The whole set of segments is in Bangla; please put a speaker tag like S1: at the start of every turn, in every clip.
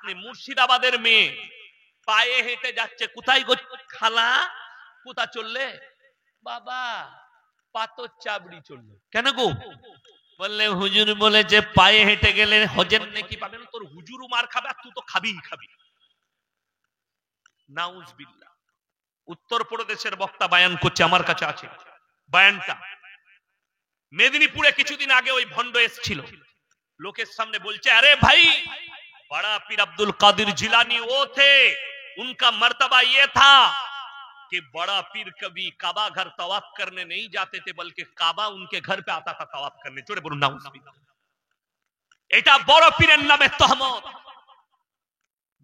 S1: আপনি মুর্শিদাবাদের মেয়ে পায়ে হেঁটে যাচ্ছে, কোথায় গো খালা, কোথা চললে? বাবা পাথর চাবড়ি চললো। কেন গো? বললে হুজুর বলেছে পায়ে হেঁটে গেলে হজের নেকি পাবেন। তোর হুজুরও মার খাবে আর তুই তো খাবিই খাবি। নাউজুবিল্লাহ। উত্তরপ্রদেশের বক্তা বায়ান করছে, আমার কাছে আছে বায়ানটা। মেদিনীপুরে কিছুদিন আগে ওই ভণ্ড এসেছিল, লোকের সামনে বলছে, अरे भाई बड़ा पीर अब्दुल कादिर जिलानी वो थे, उनका मर्तबा ये था कि बड़ा पीर कभी काबा घर तवाफ करने नहीं जाते थे, बल्कि काबा उनके घर पे आता था तवाफ करने। जोरे बोलুন नाउজুবিল্লাহ। এটা বড় পীরের নামে তহমত।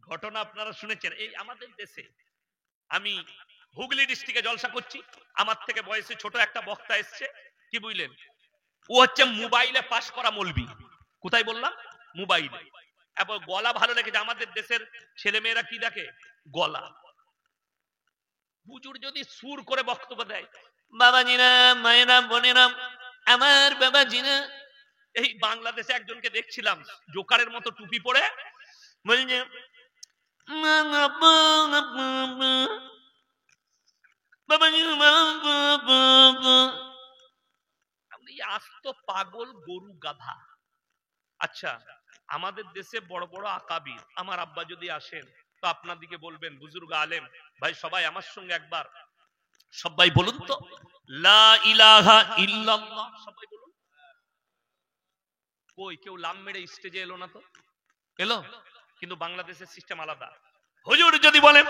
S1: ঘটনা আপনারা শুনেছেন। এই আমাদের দেশে, আমি হুগলি ডিস্ট্রিক্টে জলসা করছি, আমার থেকে বয়সে ছোট একটা বক্তা এসছে, কি বুঝলেন, ও হচ্ছে মোবাইলে পাস করা মৌলবি। কোথায় বললাম? মোবাইলে। এবং গলা ভালো লেগেছে। আমাদের দেশের ছেলে মেয়েরা কি দেখে? গলা। হুজুর যদি সুর করে বক্তব্য দেয়, বাবাজিরা মায়েরা বোনেরা আমার বাবাজিরা, এই বাংলাদেশে একজনকে দেখছিলাম জোকারের মতো টুপি পরে বলছে আস্ত পাগল গরু গাধা। আচ্ছা, আমাদের দেশে বড় বড় আকাবির, আমার আব্বা যদি আসেন তো আপনাদিকে বলবেন, বুজুর্গ আলেম ভাই সবাই আমার সঙ্গে একবার সবাই বলুন তো লা ইলাহা ইল্লাল্লাহ। সবাই বলুন। কই কেউ লাম মেরে স্টেজে এলো না তো? এলো? কিন্তু বাংলাদেশের সিস্টেম আলাদা। হুজুর যদি বলেন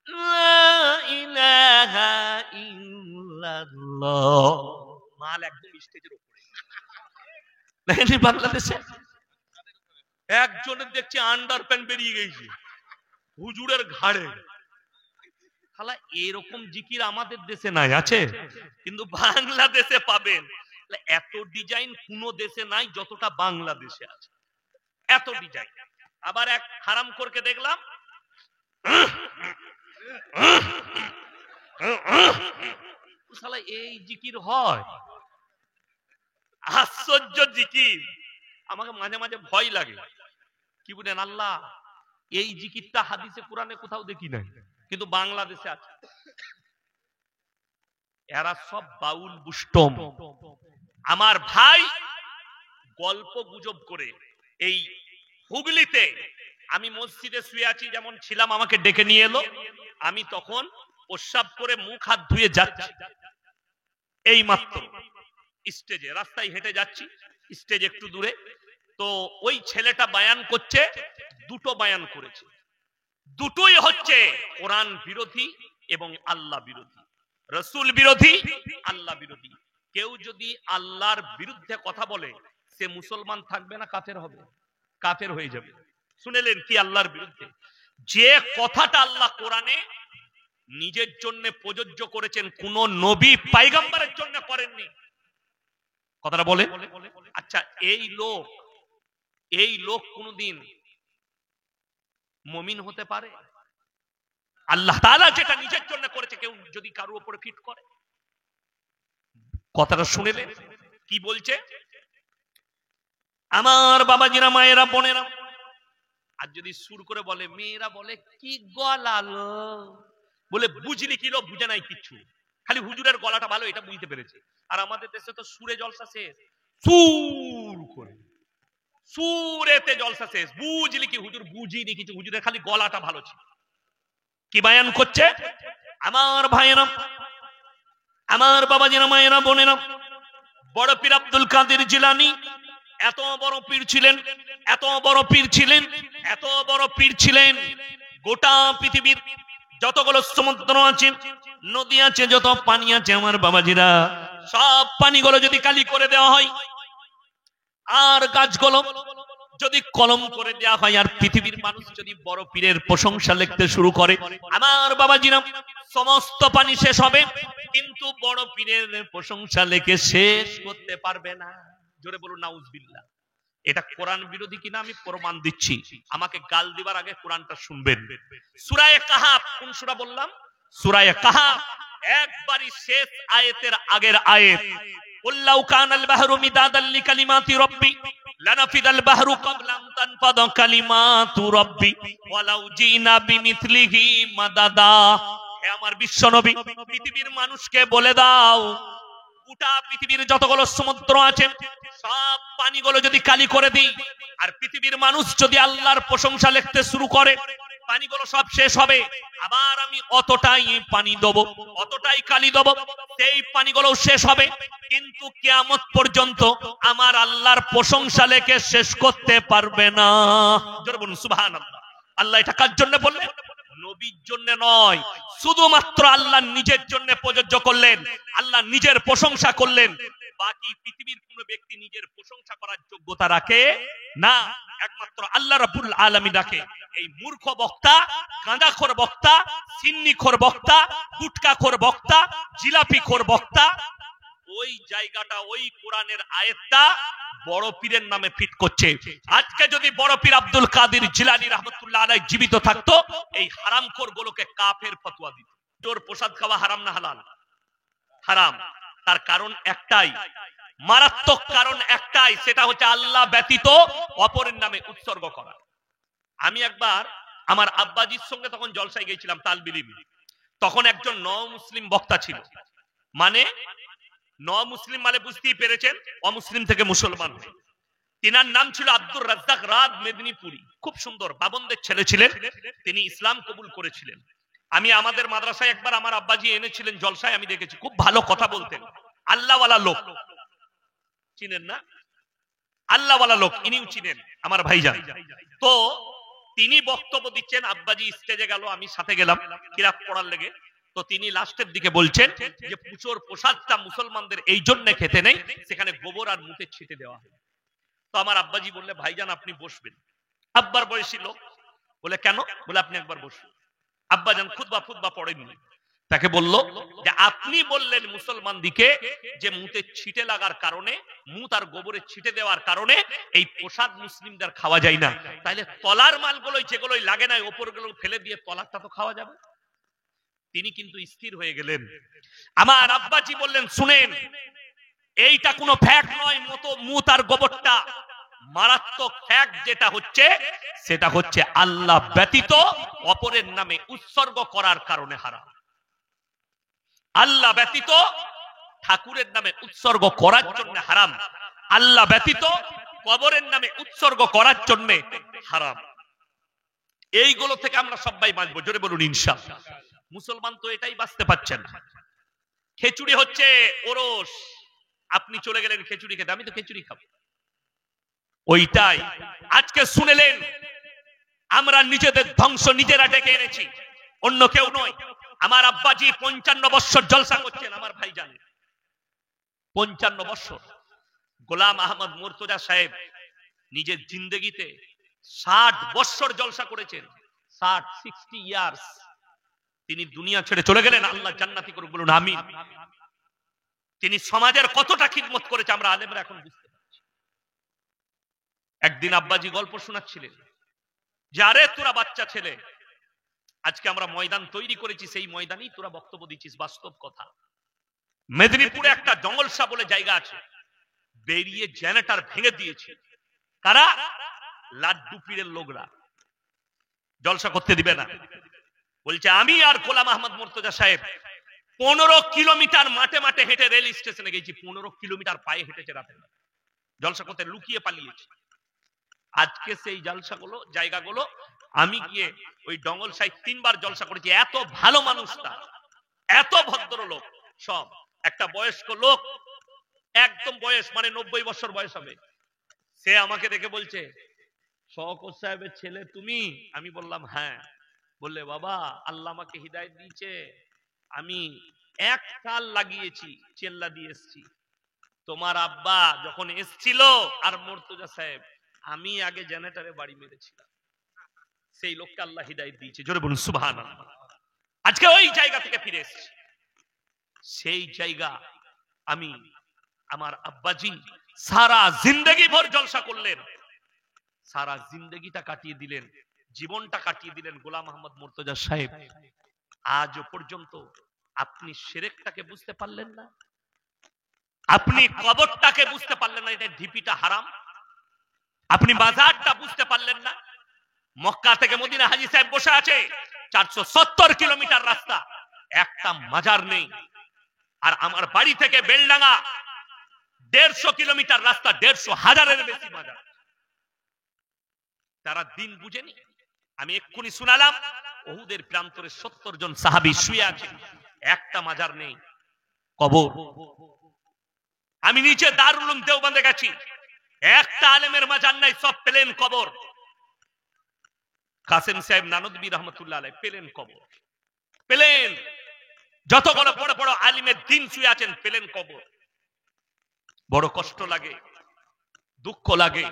S1: লা ইলাহা ইল্লাল্লাহ, মাল একদম স্টেজের উপরে। দেখেন বাংলাদেশে একজনের দেখছি আন্ডারপ্যান্ট বেরিয়ে গেছে হুজুরের ঘাড়ে। খালা এরকম জিকির আমাদের দেশে নাই, আছে কিন্তু বাংলাদেশে পাবেন। এত ডিজাইন কোন দেশে নাই যতটা বাংলাদেশে আছে, এত ডিজাইন। আবার এক হারামখোরকে দেখলাম, শালা এই জিকির হয়? আশ্চর্য জিকির। আমাকে মাঝে মাঝে ভয় লাগে, কি বলেন আল্লাহ, এই জিকিরটা হাদিসে কোরআনে কোথাও দেখি নাই, কিন্তু বাংলাদেশে আছে। এরা সব বাউল বুষ্টম। আমার ভাই গল্প গুজব করে এই হুগলিতে, আমি মসজিদে শুয়ে আছি, যেমন ছিলাম আমাকে ডেকে নিয়ে এলো, আমি তখন প্রস্রাব করে মুখ হাত ধুয়ে যাচ্ছি, এই মাত্র স্টেজে রাস্তায় হেঁটে যাচ্ছি, স্টেজ একটু দূরে, তো ওই ছেলেটা বায়ান করছে, দুটো বায়ান করেছে, দুটোই হচ্ছে কোরআন বিরোধী এবং আল্লাহ বিরোধী, রসুল বিরোধী, আল্লাহ বিরোধী। কেউ যদি আল্লাহর বিরুদ্ধে কথা বলে সে মুসলমান থাকবে না, কাফের হবে, কাফের হয়ে যাবে। শুনেলেন কি আল্লাহর বিরুদ্ধে? যে কথাটা আল্লাহ কোরআনে নিজের জন্য প্রযোজ্য করেছেন, কোন নবী পয়গম্বরের জন্য করেননি। কথাটা বলে। আচ্ছা, এই লোক কোনদিন মুমিন হতে পারে? আল্লাহ তাআলা যেটা নিজের জন্য করেছে কেউ যদি কারোর উপরে ফিট করে? কথাটা শুনেলেন কি বলছে? আমার বাবাজিরা মায়েরা বোনেরা, আর যদি সুর করে বলে, মেয়েরা বলে কি গলালো, বলে বুঝলি কি, লোক বুঝে নাই কিচ্ছু, খালি হুজুরের গলাটা ভালো এটা বুঝতে পেরেছে। আর আমাদের দেশে তো সুরে জলসা শেষ, সুর করে সুরেতে জলসা শেষ, বুঝলি কি, হুজুর বুঝিনি কিছু, হুজুরের খালি গলাটা ভালো ছিল। কি বায়ান করছে আমার ভাইয়েরা, আমার বাবাজিরা মায়েরা বোনেরা, বড় পীর আব্দুল কাদের জিলানী এত বড় পীর ছিলেন, এত বড় পীর ছিলেন, এত বড় পীর ছিলেন, গোটা পৃথিবীর যতগুলো সমুদ্র আছে, নদী আছে, যত পানি আছে আমার বাবাজিরা, সব পানিগুলো যদি কালি করে দেওয়া হয়, আর গাছগুলো যদি কলম করে দেওয়া হয়, আর পৃথিবীর মানুষ যদি বড় পীরের প্রশংসা লিখতে শুরু করে, আমার বাবাজিরা সমস্ত পানি শেষ হবে, কিন্তু বড় পীরের প্রশংসা লিখে শেষ করতে পারবে না। জোরে বলুন নাউজুবিল্লাহ। এটা কোরআন বিরোধী কিনা আমি প্রমাণ দিচ্ছি, আমাকে গাল দিবার আগে কোরআনটা শুনবেন। সূরা কাহাফ, কোন সূরা বললাম? সূরা কাহাফ, একবারই শেষ আয়াতের আগের আয়াত, কুল্লাউ কানাল বাহরু মিদাদাল লিকালিমাতি রাব্বি লানাফিদাল বাহরু ক্বাবলা আন তানফাদা কালিমাতু রাব্বি ওয়ালাউ জিনা বিমিথলিহি মাদাদা। হে আমার বিশ্বনবী, পৃথিবীর মানুষকে বলে দাও, গোটা পৃথিবীর যতগুলো সমুদ্র আছে সব পানিগুলো যদি কালি করে দিই, আর পৃথিবীর মানুষ যদি আল্লাহর প্রশংসা লিখতে শুরু করে, পানিগুলো সব শেষ হবে, আবার আমি অতটাই পানি দেবো, অতটাই কালি দেবো, সেই পানিগুলো শেষ হবে, কিন্তু কিয়ামত পর্যন্ত আমার আল্লাহর প্রশংসা লেখে শেষ করতে পারবে না। জোরে বলুন সুবহানাল্লাহ। আল্লাহ এটা কার জন্য বললেন? নবীর জন্য নয়, শুধুমাত্র আল্লাহ নিজের জন্য প্রযোজ্য করলেন, আল্লাহ নিজের প্রশংসা করলেন। বাকি পৃথিবীর কোন ব্যক্তি নিজের প্রশংসা করার যোগ্যতা রাখে না, একমাত্র আল্লাহ রাব্বুল আলামিন রাখে। এই মূর্খ বক্তা, গাঁজাখোর বক্তা, সিন্নিখোর বক্তা, গুটকাখোর বক্তা, জিলাপিখোর বক্তা ওই জায়গাটা, ওই কোরআনের আয়াতটা বড় পীরের নামে ফিট করছে। আজকে যদি বড় পীর আব্দুল কাদের জিলানী রাহমাতুল্লাহ আলাইহি জীবিত থাকতো, এই হারামখোর গুলোকে কাফের ফতোয়া দিত। তোর প্রসাদ খাওয়া হারাম না হালাল? হারাম। তার কারণ একটাই, মারাত্মক কারণ একটাই, সেটা হচ্ছে আল্লাহ ব্যতীত অপরের নামে উৎসর্গ করা। আমি একবার আমার আব্বাজির সঙ্গে তখন জলসায় গিয়েছিলাম তালবিলিম, তখন একজন মুসলিম বক্তা ছিল, মানে মুসলিম মানে বুঝতেই পেরেছেন, অমুসলিম থেকে মুসলমান। তিনার নাম ছিল আব্দুর রাজ্জাক রাদ মেদিনীপুরি, খুব সুন্দর বাবনদের ছেলে ছিলেন, তিনি ইসলাম কবুল করেছিলেন। আমি আমাদের মাদ্রাসায় একবার আমার আব্বাজি এনেছিলেন জলসায়, আমি দেখেছি খুব ভালো কথা বলতেন, আল্লাহওয়ালা লোক। চিনেন না? আল্লাহওয়ালা লোক, ইনিও চিনেন আমার ভাইজান। তো তিনি বক্তব্য দিচ্ছেন, আব্বাজি স্টেজে গেল, আমি সাথে গেলাম কিরাত পড়ার লেগে। তো তিনি লাস্টের দিকে বলছেন যে পুজোর প্রসাদটা মুসলমানদের এই জন্য খেতে নেই, সেখানে গোবর আর মুতে ছিটে দেওয়া হয়। তো আমার আব্বাজি বললে, ভাইজান আপনি বসবেন। আব্বার বয়সী লোক, বলে কেন? বলে আপনি একবার বসুন। আব্বাজান খুতবা পড়েননি, তাকে বলল যে আপনি বললেন মুসলমান দিকে যে মুতে ছিটে লাগার কারণে, মুত আর গোবরে ছিটে দেওয়ার কারণে এই প্রসাদ মুসলিমদের খাওয়া যায় না, তাইলে তলার মালগুলো যেগুলোই লাগে না ওপরগুলো ফেলে দিয়ে তলারটা তো খাওয়া যাবে। তিনি কিন্তু স্থির হয়ে গেলেন। আমার আব্বাজি বললেন, শুনেন, এইটা কোনো ফ্যাক্ট নয়, মুত আর গোবরটা মারাত্মক ফ্যাক্ট যেটা হচ্ছে, সেটা হচ্ছে আল্লাহ ব্যতীত অপরের নামে উৎসর্গ করার কারণে হারাম। আল্লাহ ব্যতীত ঠাকুরের নামে উৎসর্গ করার জন্য হারাম, আল্লাহ ব্যতীত কবরের নামে উৎসর্গ করার জন্য হারাম। এইগুলো থেকে আমরা সবাই বাঁচবো, জোরে বলুন ইনশাআল্লাহ। মুসলমান তো এটাই বাঁচতে পারছেন। খিচুড়ি হচ্ছে ওরস, আপনি চলে গেলেন খিচুড়ি খেতে, আমি তো খিচুড়ি খাবো, ওইটাই আজকে শুনেলেন। আমরা নিজেদের ধ্বংস নিজেরা ডেকে এনেছি, অন্য কেউ নয়। আমার আব্বাজি 55 বছর জলসা করছেন, আমার ভাই জানেন 55 বছর। গোলাম আহমদ মুর্তজা সাহেব নিজের জিন্দেগিতে 60 বছর জলসা করেছেন, 60 ইয়ার্স। তিনি দুনিয়া ছেড়ে চলে গেলেন, আল্লাহ জান্নাতি করুক, বলুন আমিন। তিনি সমাজের কতটা খিদমত করেছে আমরা আলেমরা এখন বুঝতে পারছি। একদিন আব্বাজি গল্প শোনাচ্ছিলেন যে আরে তোরা বাচ্চা ছেলে, আজকে আমরা ময়দান তৈরি করেছি, সেই ময়দানেই তোরা বক্তব্য দিচ্ছিস, বাস্তব কথা। মেদিনীপুরে একটা জঙ্গলসা বলে জায়গা আছে, বেরিয়ে জেনারেটর ভেঙে দিয়েছে। কারা? লাড্ডু পীরের লোকরা। জলসা করতে দিবে না, বলছে আমি আর গোলাম আহমদ মুর্তজা সাহেব 15 কিলোমিটার মাঠে মাঠে হেঁটে রেল স্টেশনে গেছি, 15 কিলোমিটার পায়ে হেঁটেছে রাতে, জলসা করতে লুকিয়ে পালিয়েছে। আজকে সেই জলসাগুলো জায়গাগুলো আমি গিয়ে ওই ডঙ্গল সাইড 3 বার জলসা করেছি। এত ভালো মানুষটা, এত ভদ্র লোক, সব একটা বয়স্ক লোক, একদম বয়স মানে 90 বছর বয়স হবে। সে আমাকে দেখে বলছে, শওকত সাহেবের ছেলে তুমি? আমি বললাম হ্যাঁ। বললে বাবা আল্লাহ আমাকে হিদায়াত দিয়েছে, আমি 1 কাল লাগিয়েছি, চেল্লা দিয়ে এসেছি। তোমার আব্বা যখন এসছিল আর মুর্তজা সাহেব, আমি আগে জেনারেটরে বাড়ি মেরেছিলাম। সেই লোককে আল্লাহ হিদায়াত দিয়েছে, জোরে বলুন সুবহানাল্লাহ। আজকে ওই জায়গা থেকে ফিরে এসেছি। সেই জায়গা আমি, আমার আব্বাজি সারা জিন্দেগি ভর জলসা করলেন, সারা জিন্দেগিটা কাটিয়ে দিলেন, জীবনটা কাটিয়ে দিলেন গোলাম আহমদ মুর্তজা সাহেব। আজও পর্যন্ত আপনি শিরকটাকে বুঝতে পারলেন না, আপনি কবরটাকে বুঝতে পারলেন না, এটা ঢিপিটা হারাম। আপনি মাজারটা বুঝতে পারলেন না? মক্কা থেকে মদিনা হাজী সাহেব বসে আছে, 470 কিলোমিটার রাস্তা, একটা মাজার নেই। আর আমার বাড়ি থেকে বেলডাঙ্গা 150 কিলোমিটার রাস্তা, 150,000-এর বেশি মাজার। তারা দিন বুঝেনি। আমি এক্ষুনি শুনালাম, উহুদের প্রান্তরে 70 জন সাহাবী শুয়ে আছে, একটা মাজার নেই, কবর। আমি নিচে দারুল উলুম দেওবন্দে গেছি, একটা আলেমের মাজার নাই, সব প্লেন কবর। কাসেম সাহেব নানদবী রহমতুল্লাহ আলাইহি প্লেন কবর, প্লেন। যতগুলো বড় বড় আলিমের দিন শুয়ে আছেন, প্লেন কবর। বড় কষ্ট লাগে, দুঃখ লাগে।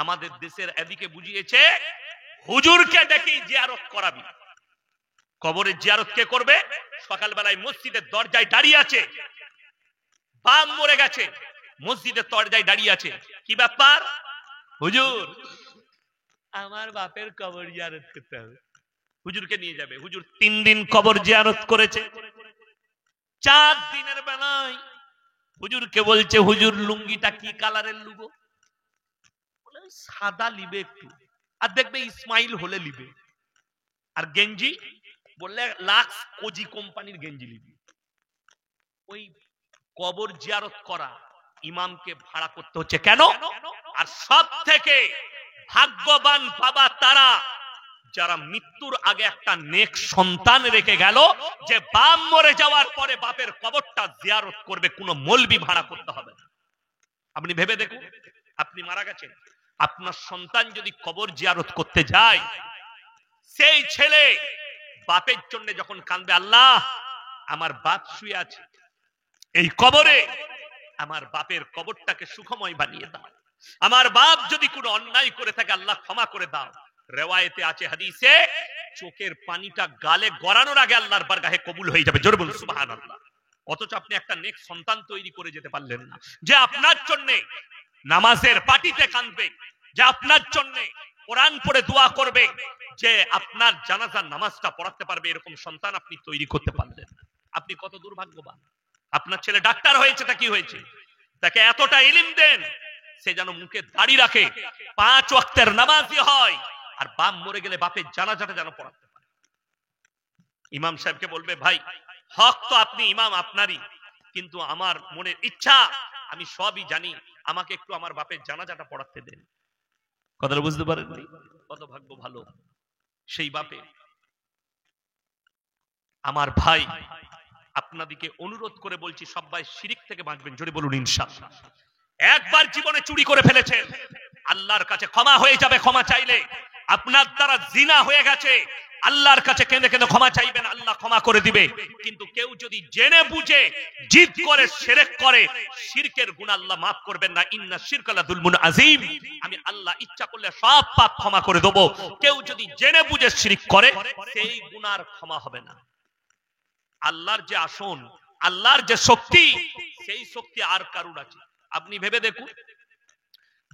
S1: আমাদের দেশের এদিকে বুঝিয়েছে হুজুরকে ডেকে জিয়ারত করাবি। কবরের জিয়ারত কে করবে? সকালবেলায় মসজিদের দরজায় দাঁড়িয়ে আছে, বাপ মরে গেছে, মসজিদের দরজায় দাঁড়িয়ে আছে, কি ব্যাপার? হুজুর, আমার বাপের কবর জিয়ারত করতে হবে। হুজুরকে নিয়ে যাবে। হুজুর 3 দিন কবর জিয়ারত করেছে। 4 দিনের বেলায় হুজুরকে বলছে, হুজুর লুঙ্গিটা কি কালারের লুগো? বলে সাদা লিবে একটু, আর দেখবে ইসমাইল হলে লিবে। আর গেঞ্জি বললে লাক্স কোজি কোম্পানির গেঞ্জি লিবি। ওই কবর জিয়ারত করা ইমামকে ভাড়া করতে হচ্ছে কেন? আর সব থেকে ভাগ্যবান বাবা তারা যারা মৃত্যুর আগে একটা নেক সন্তান রেখে গেল, যে বাপ মরে যাওয়ার পরে বাপের কবরটা জিয়ারত করবে, কোনো মৌলবি ভাড়া করতে হবে না। আপনি ভেবে দেখুন, আপনি মারা গেছেন, আপনার সন্তান যদি কবর জিয়ারত করতে যায়, সেই ছেলে বাপের জন্য যখন কাঁদবে, আল্লাহ আমার বাপ শুয়ে আছে এই কবরে, আমার বাপের কবরটাকে সুখময় বানিয়ে দাও, আমার বাপ যদি কোনো অন্যায় করে থাকে আল্লাহ ক্ষমা করে দাও। রিওয়ায়েতে আছে, হাদিসে, চোখের পানিটা গালে গড়ানোর আগে আল্লাহর বারগাহে কবুল হয়ে যাবে। জোরে বলুন সুবহানাল্লাহ। অথচ আপনি একটা নেক সন্তান তৈরি করে যেতে পারলেন না, যে আপনার জন্য নামাজের পাটিতে কাঁদবে, যে আপনার জন্য কোরআন পড়ে দোয়া করবে, যে আপনার জানাজার নামাজটা পড়াতে পারবে, এরকম সন্তান আপনি তৈরি করতে পারলেন না। আপনি কত দুর্ভাগ্যবান। আপনার ছেলে ডাক্তার হয়েছে, তা কি হয়েছে? তাকে এতটা ইলম দেন, সে যেন মুখে দাড়ি রাখে, 5 ওয়াক্তের নামাজি হয়, আর বাপ মরে গেলে বাপের জানাজাটা যেন পড়াতে পারে। ইমাম সাহেবকে বলবে, ভাই হক তো আপনি ইমাম আপনারই, কিন্তু আমার মনের ইচ্ছা, আমি সবই জানি, আমাকে একটু আমার বাপের জানাজাটা পড়াতে দেন। কথাটা বুঝতে পারেন? কত ভাগ্য ভালো সেই বাপে। আমার ভাই, আপনাদিকে অনুরোধ করে বলছি, সবাই শিরিক থেকে বাঁচবেন। জোরে বলুন ইনশাআল্লাহ। একবার জীবনে চুরি করে ফেলেছেন, আল্লাহর কাছে ক্ষমা হয়ে যাবে ক্ষমা চাইলে। আপনার দ্বারা জিনা হয়ে গেছে, আল্লাহর কাছে কেঁদে কেঁদে ক্ষমা চাইবেন, আল্লাহ ক্ষমা করে দিবে। কিন্তু কেউ যদি জেনে বুঝে জিদ করে শিরক করে, শিরকের গুনাহ আল্লাহ মাফ করবেন না। ইন্না শিরকা লাযুলমুন আযীম। আমি আল্লাহ ইচ্ছা করলে সব পাপ ক্ষমা করে দেব। কেউ যদি জেনে বুঝে শিরক করে, সেই গুনার ক্ষমা হবে না। আল্লাহর যে আসন, আল্লাহর যে শক্তি, সেই শক্তি আর কারুর আছে? আপনি ভেবে দেখুন,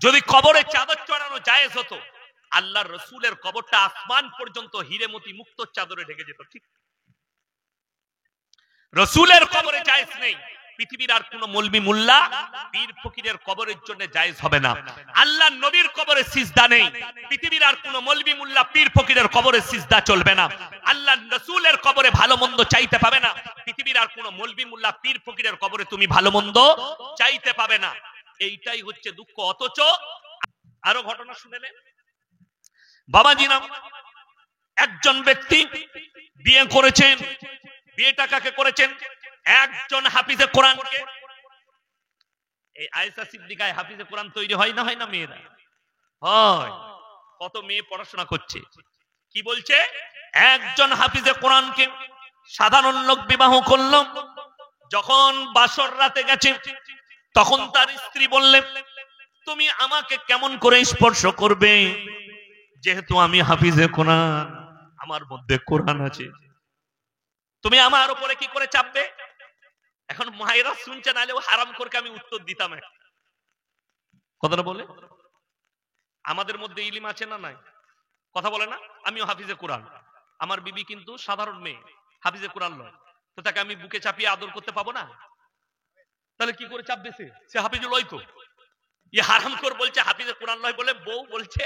S1: যদি কবরে চাদর চড়ানো জায়েজ হতো, আল্লাহর রাসূলের কবরটা আসমান পর্যন্ত হিরে মতি মুক্ত চাদরে ঢেকে যেত, ঠিক? রাসূলের কবরে জায়েজ নেই, পৃথিবীর আর কোন মৌলবি মুল্লা পীর ফকিরের কবরের জন্য জায়েজ হবে না। আল্লাহর নবীর কবরে সিজদা নেই, পৃথিবীর আর কোন মৌলবি মুল্লা পীর ফকিরের কবরে সিজদা চলবে না। আল্লাহর রাসূলের কবরে ভালো মন্দ চাইতে পাবে না, পৃথিবীর আর কোন মৌলবি মুল্লা পীর ফকিরের কবরে তুমি ভালো মন্দ চাইতে পাবে না। এইটাই হচ্ছে দুঃখ। অথচ আরো ঘটনা শুনেলেন, বাবাজি নাম একজন ব্যক্তি বিয়ে করেছেন। বিয়েটা কাকে করেছেন? একজন হাফিজে কোরআনকে। এই আয়েশা সিদ্দিকায় হাফিজে কোরআন তৈরি হয় না, হয় না? মেয়েরা হয়। কত মেয়ে পড়াশোনা করছে। কি বলছে? একজন হাফিজে কোরআনকে সাধারণ লোক বিবাহ করল। যখন বাসর রাতে গেছে, তখন তার স্ত্রী বললেন, তুমি আমাকে কেমন করে স্পর্শ করবে, যেহেতু আমি হাফিজে কোরআন, আমার মধ্যে কোরআন আছে, তুমি আমার উপরে কি করে চাপবে? এখন মায়েরা শুনছে, নাহলে হারাম করে আমি উত্তর দিতাম। কথাটা বলে, আমাদের মধ্যে ইলম আছে না নাই? কথা বলে না? আমিও হাফিজে কোরআন, আমার বিবি কিন্তু সাধারণ মেয়ে, হাফিজে কোরআন নয়, তো তাকে আমি বুকে চাপিয়ে আদর করতে পাবো না? তাহলে কি করে চাপবে? সে হাফিজুল হয় তো। ये হারামখোর বলছে হাফিজে কোরআন নয় বলে বউ বলছে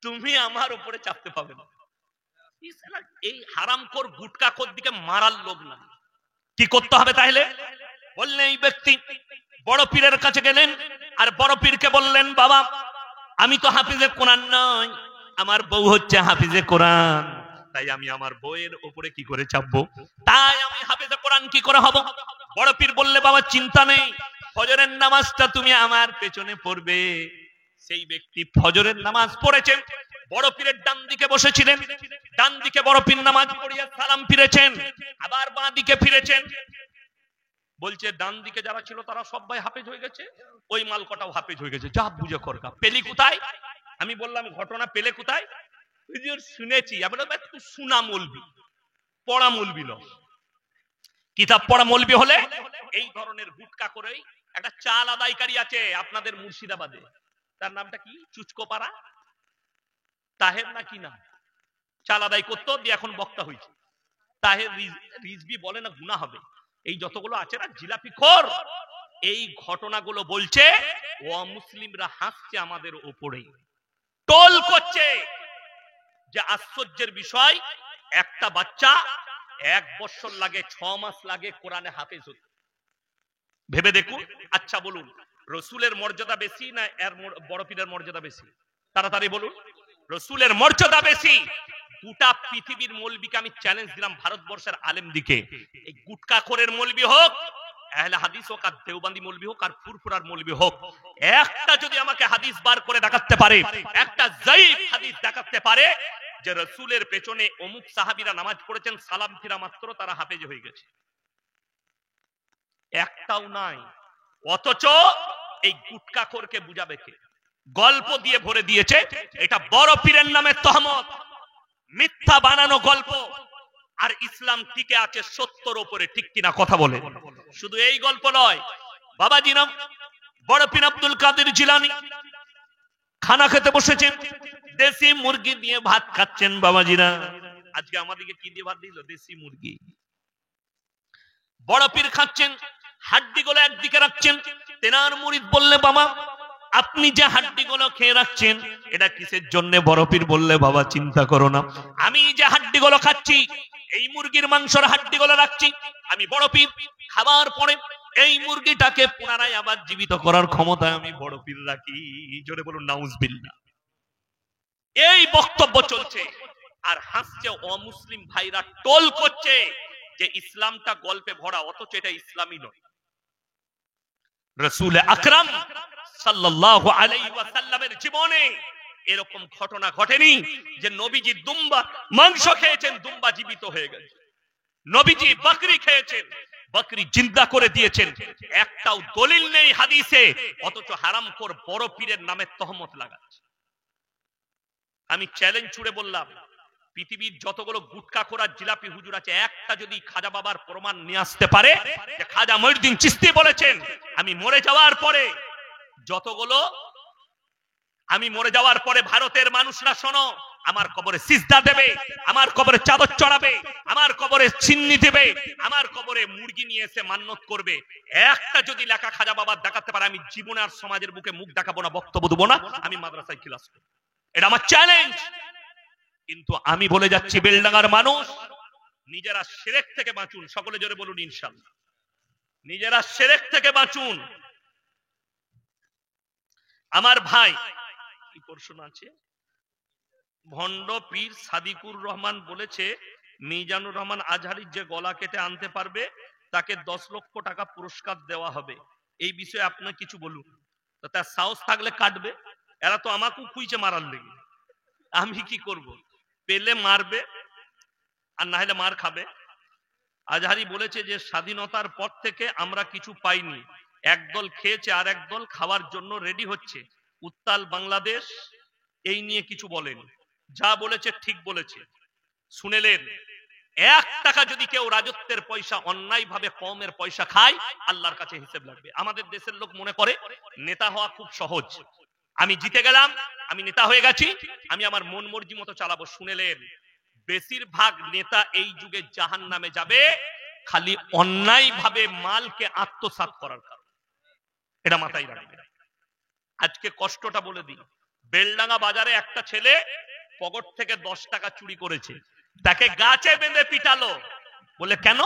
S1: তুমি আমার উপরে চাপতে পাবে না। এই হারামখোর গুটকাখোর দিকে মারার লোক না। কি করতে হবে তাহলে? বললেন এই ব্যক্তি বড় পীরের কাছে গেলেন আর বড় পীরকে বললেন বাবা আমি তো হাফিজে কোরআন নয়, আমার বউ হচ্ছে হাফিজে কোরআন, তাই আমি আমার বউয়ের উপরে কি করে চাপবো, তাই আমি হাফিজে কোরআন কি করে হব? বড় পীর বললে বাবা চিন্তা নেই, ফজরের নামাজটা তুমি আমার পেছনে পড়বে। সেই ব্যক্তি ফজরের নামাজ পড়েছেন, বড় পীরের ডান দিকে বসেছিলেন, ডান দিকে বড় পীর নামাজ পড়িয়া সালাম ফিরেছেন, আবার বাঁ দিকে ফিরেছেন। বলছে ডান দিকে যারা ছিল তারা সবাই হাফেজ হয়ে গেছে, ওই মালকটাও হাফেজ হয়ে গেছে, যা বুঝে করগা। পেলি কোথায়? আমি বললাম ঘটনা পেলে কোথায়? শুনেছি। শোনা মৌলবি, পড়া মৌলবি নয়, কিতাব পড়া মৌলবি হলে এই ধরনের গুটকা করেই। একটা চাল আদায়কারী আছে আপনাদের মুর্শিদাবাদে, তার নামটা কি চুচকোপাড়া তাহের না কি নাম, চাল আদায় করতো দিয়ে এখন বক্তা হয়েছে। তাহের রিজভি বলে না গুনাহ হবে। এই যতগুলো আছে না জিলাপি খোর, এই ঘটনাগুলো বলছে ও মুসলিমরা হাসছে আমাদের উপরে, টোল করছে। যে আশ্চর্যের বিষয়, একটা বাচ্চা 1 বছর লাগে 6 মাস লাগে কোরআনে হাফেজ হতে। ভেবে দেখুন। আচ্ছা বলুন, রসুলের মর্যাদা বেশি না এর বড় পীরের মর্যাদা বেশি? তাড়াতাড়ি বলুন। রসুলের মর্যাদা বেশি। গোটা পৃথিবীর মৌলবীকে আমি চ্যালেঞ্জ দিলাম, ভারতবর্ষের আলেম দিকে, এই গুটকাখোরের মৌলবী হোক, আহলে হাদিস হোক, আর দেওবন্দি মৌলবী হোক, আর ফুরফুরার মৌলবী হোক, একটা যদি আমাকে হাদিস বার করে দেখাতে পারে, একটা যায়িফ হাদিস দেখাতে পারে যে রসুলের পেছনে অমুক সাহাবীরা নামাজ পড়েছেন, সালাম ফিরা মাত্র তারা হাফেজ হয়ে গেছে, একটাও নাই। অথচ এই গুটকাখোরকে বুঝাবে কে? গল্প দিয়ে ভরে দিয়েছে। এটা বড় পীরের নামে তহমত, মিথ্যা বানানো গল্প। আর ইসলাম টিকে আছে সত্যর উপরে, ঠিক কিনা কথা বলে? শুধু এই গল্প নয়, বাবাজি নাম বড় পীর আব্দুল কাদের জিলানী খানা খেতে বসেছেন, দেশি মুরগি দিয়ে ভাত খাচ্ছেন। বাবাজিরা আজকে আমাদেরকে কি দিয়ে ভাত দিল? দেশি মুরগি। বড় পীর খাচ্ছেন, হাড্ডিগুলো একদিকে রাখছেন। তেনার মুরিদ বললে বাবা আপনি যে হাড্ডিগুলো খেয়ে রাখছেন এটা কিসের জন্য? বড় পীর বললে বাবা চিন্তা করো না, আমি যে হাড্ডিগুলো খাচ্ছি, এই মুরগির মাংসের হাড্ডিগুলো রাখছি, আমি বড় পীর খাবার পরে এই মুরগিটাকে পুনরায় আবার জীবিত করার ক্ষমতা আমি বড় পীর রাখি। জোরে বলুন নাউজুবিল্লাহ। এই বক্তব্য চলছে আর হাসছে অমুসলিম ভাইরা, টোল করছে যে ইসলামটা গল্পে ভরা, অথচ এটা ইসলামই নয়। রাসূল আকরাম সাল্লাল্লাহু আলাইহি ওয়াসাল্লামের জীবনে এরকম ঘটনা ঘটেনি যে নবীজি দুম্বা মাংস খেয়েছেন, দুম্বা জীবিত হয়ে গেছে। নবীজি বকরি খেয়েছেন, বকরি জিন্দা করে দিয়েছেন। একটাও দলিল নেই হাদিসে, অথচ হারামখোর বড় পীরের নামে তহমত লাগাচ্ছে। আমি চ্যালেঞ্জ ছুড়ে বললাম, পৃথিবীর যতগুলো গুটকাখোর আর জিলাপি হুজুর আছে, একটা যদি খাজা বাবার প্রমাণ নিয়ে আসতে পারে যে খাজা মঈনুদ্দিন চিশতি বলেছেন আমি মরে যাওয়ার পরে ভারতের মানুষরা শোনো, আমার কবরে সিজদা দেবে, আমার কবরে চাদর চড়াবে, আমার কবরে চিন্নি দেবে, আমার কবরে মুরগি নিয়ে এসে মান্নত করবে, একটা যদি লেখা খাজা বাবার দেখাতে পারে, আমি জীবনে আর সমাজের বুকে মুখ দেখাবো না, বক্তব্য দেবো না, আমি মাদ্রাসায় ক্লাস করব। এটা আমার চ্যালেঞ্জ। কিন্তু আমি বলে যাচ্ছি, বেলডাঙ্গার মানুষ নিজেরা শিরক থেকে বাঁচুন। সকলে জোরে বলুন ইনশাআল্লাহ। নিজেরা শিরক থেকে বাঁচুন। আমার ভাই কি প্রশ্ন আছে? ভণ্ড পীর সাদিকুর রহমান বলেছে মিজানুর রহমান আজহারীর যে গলা কেটে আনতে পারবে তাকে 10 লক্ষ টাকা পুরস্কার দেওয়া হবে। এই বিষয়ে আপনার কিছু বলুন। তো তার সাহস থাকলে কাটবে। এরা তো আমাকেও খুঁজে মারার লেগে, আমি কি করব? পেলে মারবে আর না হলে মার খাবে। আজহারী বলেছে যে স্বাধীনতার পর থেকে আমরা কিছু পাইনি, একদল খেয়েছে আর একদল খাওয়ার জন্য রেডি হচ্ছে। উত্তাল বাংলাদেশ এই নিয়ে কিছু বলেন। যা বলেছে ঠিক বলেছে। শুনেলেন, 1 টাকা যদি কেউ রাজত্বের পয়সা অন্যায় ভাবে কওমের পয়সা খায়, আল্লাহর কাছে হিসেব লাগবে। আমাদের দেশের লোক মনে করে নেতা হওয়া খুব সহজ, আমি জিতে গেলাম, আমি নেতা হয়ে গেছি, আমি আমার মন মর্জি মতো চালাবো। শুনেলেন, বেশিরভাগ নেতা এই যুগে জাহান্নামে যাবে খালি অন্যায় ভাবে মালকে আত্মসাৎ করার কারণে। এটা মাথায় রাখবেন। আজকে কষ্টটা বলে দিই। বেলডাঙ্গা বাজারে একটা ছেলে পকেট থেকে 10 টাকা চুরি করেছে, তাকে গাছে বেঁধে পিটালো। বলে কেন?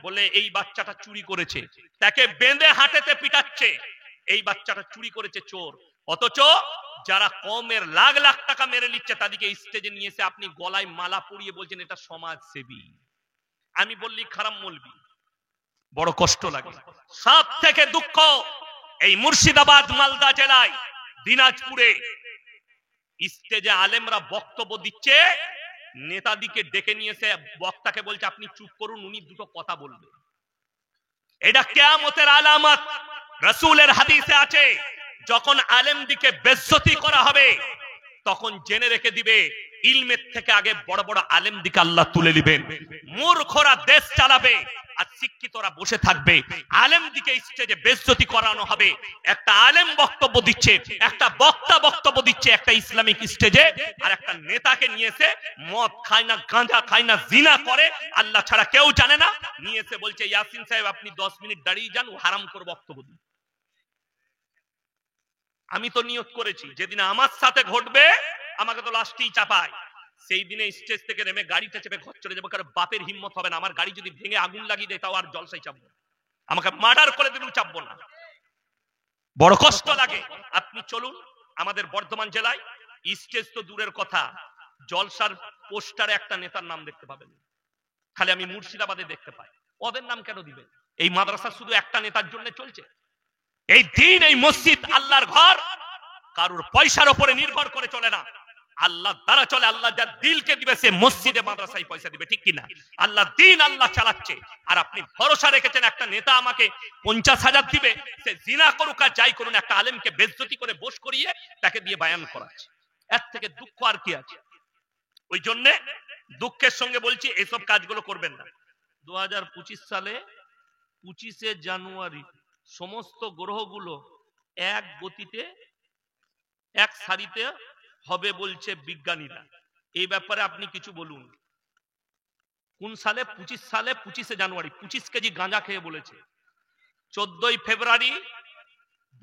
S1: বলে এই বাচ্চাটা চুরি করেছে। তাকে বেঁধে হাঁটেতে পিটাচ্ছে, এই বাচ্চাটা চুরি করেছে, চোর। অথচ যারা কমের লাখ লাখ টাকা মেরে নিচ্ছে তাদেরকে স্টেজে নিয়ে এসে আপনি গলায় মালা পরিয়ে বলছেন এটা সমাজসেবী। আমি বললি খারাপ মলবি, বড় কষ্ট লাগে। সব থেকে দুঃখ এই মুর্শিদাবাদ মালদা জেলায় দিনাজপুরে স্টেজে আলেমরা বক্তব্য দিচ্ছে, নেতাদিকে ডেকে নিয়ে এসে বক্তাকে বলছে আপনি চুপ করুন, উনি দুটো কথা বলবে। এটা কিয়ামতের আলামত। রাসূলের হাদিসে আছে যখন আলেমদিকে বেজ্জতি করা হবে তখন জেনে রেখে দিবে ইলমের থেকে আগে বড় বড় আলেমদিকে আল্লাহ তুলে নেবেন। মূর্খরা দেশ চালাবে আর শিক্ষিতরা বসে থাকবে। আলেমদিকে স্টেজে বেজ্জতি করানো হবে। একটা আলেম বক্তব্য দিচ্ছে, একটা বক্তা বক্তব্য দিচ্ছে একটা ইসলামিক স্টেজে, আর একটা নেতাকে নিয়ে এসে মদ খায় না, গাঁজা খায় না, জিনা করে, আল্লাহ ছাড়া কেউ জানে না, নিয়ে এসে বলছে ইয়াসিন সাহেব আপনি 10 মিনিট দাঁড়িয়ে যান, ও হারাম করে বক্তব্য দিন। আমি তো নিয়ত করেছি যেদিন আমার সাথে ঘটবে আমাকে তো লাস্টেই চাপায়, সেই দিনে স্টেজ থেকে নেমে গাড়িটা চেপে ঘর চলে যাবো। কারণ বাপের হিম্মত হবে না, আমার গাড়ি যদি ভেঙে আগুন লাগিয়ে দেয় তাও আর জলসাই চাপবো, আমাকে মার্ডার করে দিলেও চাপবো না। বড় কষ্ট লাগে। আপনি চলুন আমাদের বর্ধমান জেলায়, স্টেজ তো দূরের কথা, জলসার পোস্টারে একটা নেতার নাম দেখতে পাবেন, খালি আমি মুর্শিদাবাদে দেখতে পাই। ওদের নাম কেন দিবেন? এই মাদ্রাসা শুধু একটা নেতার জন্য চলছে? এই দিন, এই মসজিদ আল্লাহর ঘর, কারুর পয়সার উপরে নির্ভর করে চলে না, আল্লাহ দ্বারা চলে। আল্লাহ যার দিলকে দিবে সে মসজিদে মাদ্রাসায় পয়সা দিবে, ঠিক কিনা? আল্লাহ দিন আল্লাহ চালাচ্ছে, আর আপনি ভরসা রেখেছেন একটা নেতা আমাকে 50,000 দিবে, সে জিনা করুক আর যাই করুন, একটা আলেমকে বেজ্জতি করে বস করিয়ে তাকে দিয়ে বয়ান করাচ্ছে। এর থেকে দুঃখ আর কি আছে? ওই জন্য দুঃখের সঙ্গে বলছি এসব কাজগুলো করবেন না। 2025 সালে 25শে জানুয়ারি সমস্ত গ্রহগুলো এক গতিতে এক সারিতে হবে বলছে বিজ্ঞানীরা। এই ব্যাপারে আপনি কিছু বলুন। কোন সালে? 25 সালে 25শে জানুয়ারি 25 কেজি গাঁজা খেয়ে বলেছে। 14ই ফেব্রুয়ারি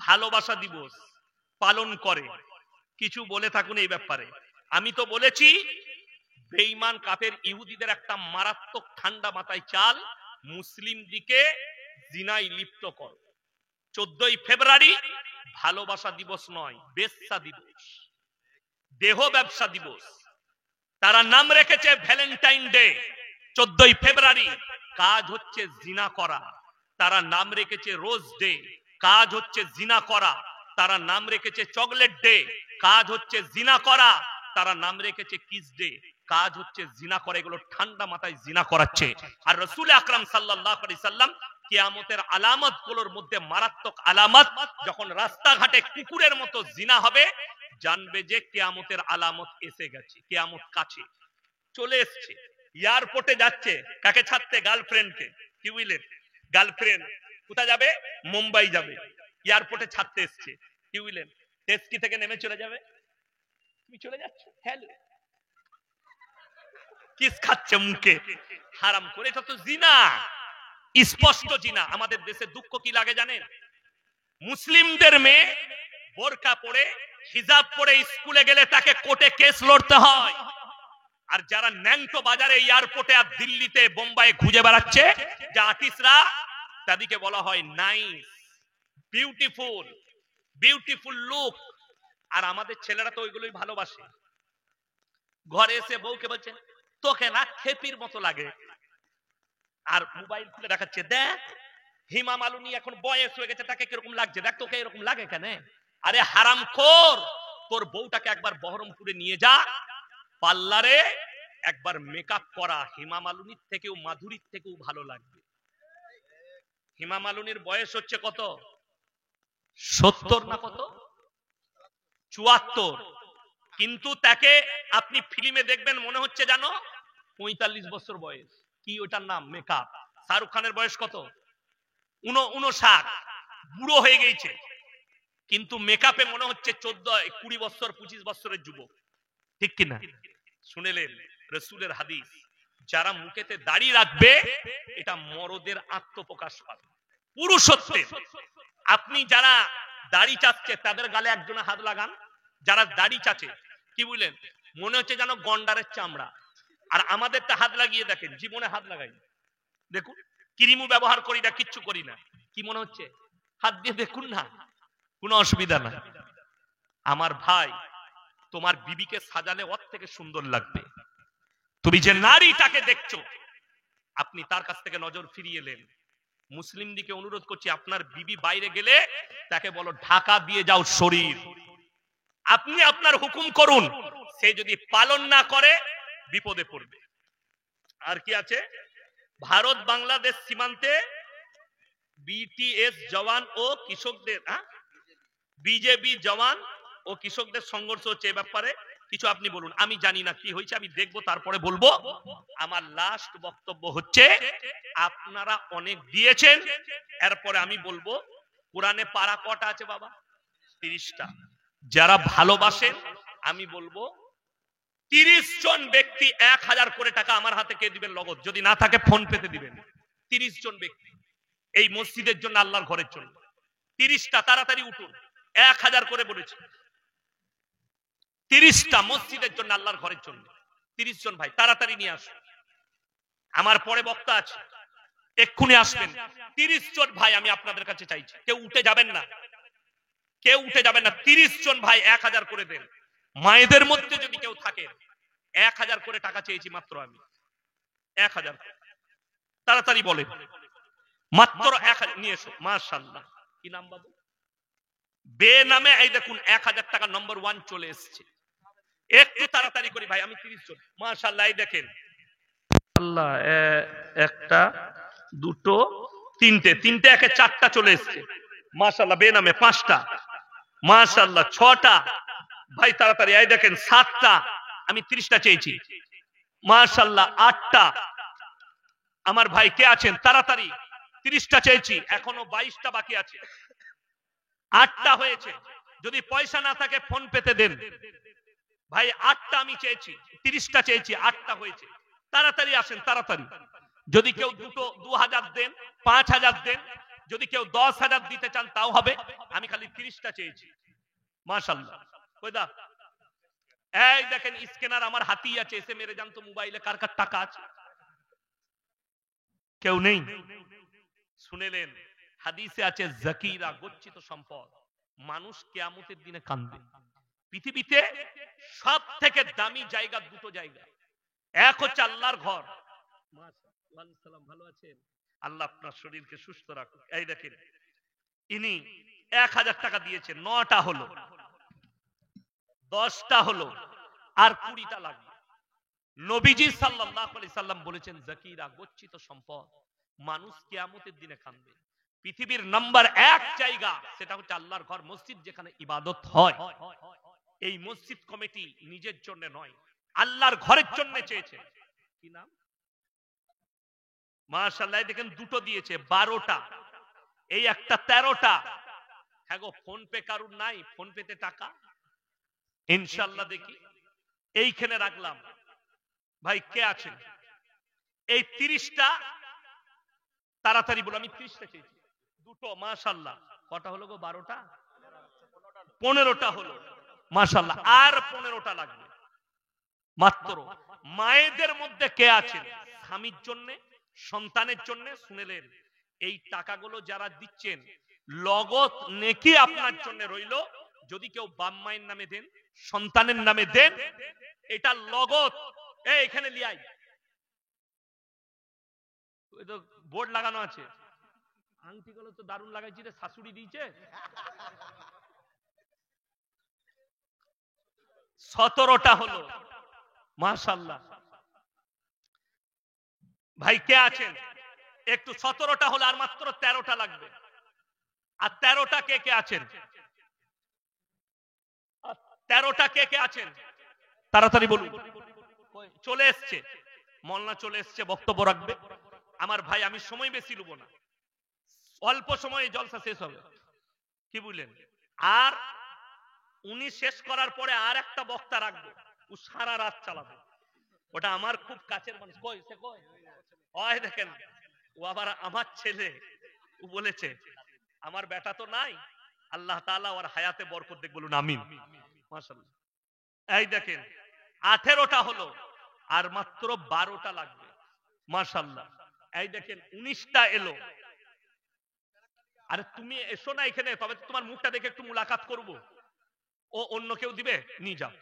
S1: ভালোবাসা দিবস পালন করে। কিছু বলে থাকুন এই ব্যাপারে। আমি তো বলেছি বেঈমান কাফের ইহুদিদের একটা মারাত্মক ঠান্ডা মাথায় চাল, মুসলিম দিকে জিনায় লিপ্ত কর। 14ই ফেব্রুয়ারি ভালোবাসা দিবস নয়, বেশ্যা দিবস, দেহ ব্যবসা দিবস। তারা নাম রেখেছে ভ্যালেন্টাইন ডে। 14ই ফেব্রুয়ারি কাজ হচ্ছে জিনা করা। তারা নাম রেখেছে রোজ ডে, কাজ হচ্ছে জিনা করা। তারা নাম রেখেছে চকলেট ডে, কাজ হচ্ছে জিনা করা। তারা নাম রেখেছে কিস ডে, কাজ হচ্ছে জিনা করা। এগুলো ঠান্ডা মাথায় জিনা করাচ্ছে। আর রাসূল আকরাম সাল্লাল্লাহু আলাইহি সাল্লাম কিয়ামতের আলামত গুলোর মধ্যে মারাত্মক আলামত, যখন রাস্তাঘাটে কুকুরের মতো জিনা হবে জানবে যে কিয়ামতের আলামত এসে গেছে, কিয়ামত কাছে চলে এসেছে। এয়ারপোর্টে যাচ্ছে, কাকে ছাড়তে? গার্লফ্রেন্ডকে। কি বুঝলেন? গার্লফ্রেন্ড কোথায় যাবে? মুম্বাই যাবে, এয়ারপোর্টে ছাড়তে এসছে। কি বুঝলেন? টেস্কি থেকে নেমে চলে যাবে। তুমি চলে যাচ্ছ, হ্যালো, কিস খাচ্ছে মুখে, হারাম করে। এটা তো জিনা, স্পষ্ট জিনা। আমাদের দেশে দুঃখ কি লাগে জানেন? মুসলিমদের মেয়ে বোরকা পরে হিজাব পরে স্কুলে গেলে তাকে কোর্টে কেস লড়তে হয়। আর যারা ন্যাংটো বাজারে এয়ারপোর্টে আর দিল্লিতে বোম্বাইয়ে খুঁজে বেড়াচ্ছে যে আর্টিস্টরা, তাদেরকে বলা হয় নাইস, বিউটিফুল, বিউটিফুল লুক। আর আমাদের ছেলেরা তো ওইগুলোই ভালোবাসে। ঘরে এসে বউকে বলছে তোকে না খেপির মতো লাগে, আর মোবাইল খুলে দেখাচ্ছে দেখ হিমা মালিনী এখন বয়স হয়ে গেছে, তাকে কিরকম লাগছে, দেখ তোকে এরকম লাগে কেন? আরে হারামখোর, তোর বউটাকে একবার বহরমপুরে নিয়ে যা, পার্লারে একবার মেকআপ করা, হিমা মালিনীর থেকেও মাধুরীর থেকেও ভালো লাগবে। হিমা মালিনীর বয়স হচ্ছে কত? 70 না কত? 74। কিন্তু তাকে আপনি ফিল্মে দেখবেন মনে হচ্ছে জানো 45 বছর বয়স। কি ওটার নাম? মেকআপ। শাহরুখ খানের বয়স কত? 59, বুড়ো হয়ে গেছে, কিন্তু মেকআপে মনে হচ্ছে 14, 20 বছর, 25 বছরের যুবক, ঠিক কিনা? শুনেলেন রাসূলের হাদিস, যারা মুখেতে দাড়ি রাখবে এটা মরদের আত্মপ্রকাশ পাবে, পুরুষত্বের। আপনি যারা দাড়ি চাচ্ছে তাদের গালে একজনে হাত লাগান। যারা দাড়ি চাচ্ছে কি বুঝলেন, মনে হচ্ছে যেন গন্ডারের চামড়া। আর আমাদেরটা হাত লাগিয়ে দেখেন, জীবনে হাত লাগাই দেখুন, ক্রিমও ব্যবহার করি না, কিচ্ছু করি না, কি মনে হচ্ছে? হাত দিয়ে দেখুন না, কোনো অসুবিধা না। আমার ভাই, তোমার বিবিকে সাজালে ওর থেকে সুন্দর লাগবে। তুমি যে নারীটাকে দেখছো, আপনি তার কাছ থেকে নজর ফিরিয়ে এলেন। মুসলিম দিকে অনুরোধ করছি, আপনার বিবি বাইরে গেলে তাকে বলো ঢাকা দিয়ে যাও শরীর। আপনি আপনার হুকুম করুন, সে যদি পালন না করে বিপদে পড়বে। আর কি আছে? ভারত বাংলাদেশ সীমান্তে বিটিএস জওয়ান ও কৃষকদের, বিজেপি জওয়ান ও কৃষকদের সংঘর্ষ হচ্ছে, এ ব্যাপারে কিছু আপনি বলুন। আমি জানি না কি হয়েছে, আমি দেখবো তারপরে বলবো। আমার লাস্ট বক্তব্য হচ্ছে, আপনারা অনেক দিয়েছেন, এরপরে আমি বলবো। কোরআনে পারা কটা আছে বাবা? 30টা। যারা ভালোবাসেন আমি বলবো 30 জন ব্যক্তি 1000 করে টাকা আমার হাতে কে দিবেন নগদ, যদি না থাকে ফোন পেতে দিবেন। 30 জন ব্যক্তি এই মসজিদের জন্য, আল্লাহর ঘরের জন্য। 30টা, তাড়াতাড়ি উঠুন। 1000 করে বলেছি, 30টা মসজিদের জন্য, আল্লাহর ঘরের জন্য। 30 জন ভাই তাড়াতাড়ি নিয়ে আসুন, আমার পরে বক্তা আছে, এক্ষুনি আসবেন। 30 জন ভাই আমি আপনাদের কাছে চাইছি, কেউ উঠে যাবেন না, কেউ উঠে যাবেন না। 30 জন ভাই 1000 করে দেন। মায়েদের মধ্যে যদি কেউ থাকে, 1000 করে টাকা চেয়েছি মাত্র আমি, 1000। তাড়াতাড়ি বলে, মাত্র 1000 নিয়ে এসো। মাশাআল্লাহ। কি নাম বাবু? বে নামে। এই দেখুন 1000 টাকা নম্বর 1 চলে এসেছে। একটু তাড়াতাড়ি করি ভাই, আমি 30 জন। মাশাআল্লাহ। এই দেখেন, আল্লাহ, একটা, দুটো, তিনটে, তিনটে একে 4টা চলে এসেছে। মাশাআল্লাহ। বে নামে 5টা। মাশাআল্লাহ। 6টা ভাই তাড়াতাড়ি। এই দেখেন 7টা, আমি 30টা চেয়েছি। মাশাআল্লাহ। 8টা। আমার ভাই কে আছেন? তাড়াতাড়ি, 30টা চেয়েছি, এখনো 22টা বাকি আছে। 8টা হয়েছে, যদি পয়সা না থাকে ফোন পেতে দেন ভাই। 8টা আমি চেয়েছি, 30টা চেয়েছি, 8টা হয়েছে। তাড়াতাড়ি আসেন, তাড়াতাড়ি। যদি কেউ 2000 দেন, 5000 দেন, যদি কেউ 10,000 দিতে চান তাও হবে। আমি খালি 30টা চেয়েছি। মাশাআল্লাহ। কই দা? এই দেখেন স্ক্যানার আমার হাতেই আছে, এসে মেরে যান তো মোবাইলে কার কার টাকা আছে। কেউ নেই? শুনেলেন, হাদিসে আছে জাকিরা, গচ্ছিত সম্পদ। মানুষ কিয়ামতের দিনে কাঁদবে। পৃথিবীতে সব থেকে দামি জায়গা, দুটো জায়গা। এক হচ্ছে আল্লাহর ঘর। মাশাআল্লাহ। ভালো আছেন? আল্লাহ আপনার শরীরকে সুস্থ রাখুন। এই দেখেন, ইনি 1000 টাকা দিয়েছেন, 9টা হলো, 10টা হলো, আর 20টা লাগবে। নবীজি সাল্লাল্লাহু আলাইহি সাল্লাম বলেছেন, জাকিরা, গচ্ছিত সম্পদ, মানুষ কিয়ামতের দিনে কাঁদবে। পৃথিবীর নাম্বার 1 জায়গা, সেটা হচ্ছে আল্লাহর ঘর, মসজিদ, যেখানে ইবাদত হয়। এই মসজিদ কমিটি নিজের জন্য নয়, আল্লাহর ঘরের জন্য চেয়েছে। কি নাম? মাশাআল্লাহ। দেখেন দুটো দিয়েছে, 12টা। এই একটা 13টা। হ্যাঁ গো, ফোন পে কারুর নাই? ফোন পেতে টাকা ইনশাআল্লাহ দেখি এইখানে রাখলাম। ভাই কে আছেন? এই 30টা তাড়াতাড়ি বলো। আমি 30টা চেয়েছি, দুটো। মাশাআল্লাহ। কটা হলো গো? 12টা, 15টা হলো। মাশাআল্লাহ। আর 15টা লাগবে মাত্র। মায়েদের মধ্যে কে আছেন স্বামীর জন্য, সন্তানের জন্য? শুনেলেন, এই টাকাগুলো যারা দিচ্ছেন, লগত নেকি আপনার জন্য রইল। যদি কেউ বাপ মায়ের নামে দেন, সন্তানের নামে দেন, এটা লগত। এখানে লিয়াই, তো বোর্ড লাগানো আছে। আংটিগুলো তো দারুণ লাগাইছি রে, শাশুড়ি দিয়েছে। 17টা হলো। মাশাআল্লাহ। ভাই কে আছেন? একটু 17টা হলো, আর মাত্র 13টা লাগবে। আর 13টা কে কে আছেন? 13টা কে কে আছেন? তাড়াতাড়ি বলুন। চলে এসছে, মোল্লা চলে এসছে, বক্তব্য রাখবে। আমার ভাই, আমি সময় বেশি নেব না, অল্প সময়ে জলসা শেষ হবে। কি বুঝলেন? আর উনি শেষ করার পরে আর একটা বক্তা রাখবো, ও সারা রাত চালাবে। ওটা আমার খুব কাছের মানুষ। কই সে? কই? ওই দেখেন, ও আবার আমার ছেলে। ও বলেছে, আমার বেটা তো নাই, আল্লাহ তাআলা ওর হায়াতে বরকত দেখ, বলুন আমিন। মাশাআল্লাহ। এই দেখেন 18টা হলো, আর মাত্র 12টা লাগবে। মাশাআল্লাহ। এই দেখেন 19টা এলো। আরে তুমি এসো না এখানে, তবে তোমার মুখটা দেখে একটু মুলাকাত করব। ও অন্য কেউ দিবে, নিয়ে যাও।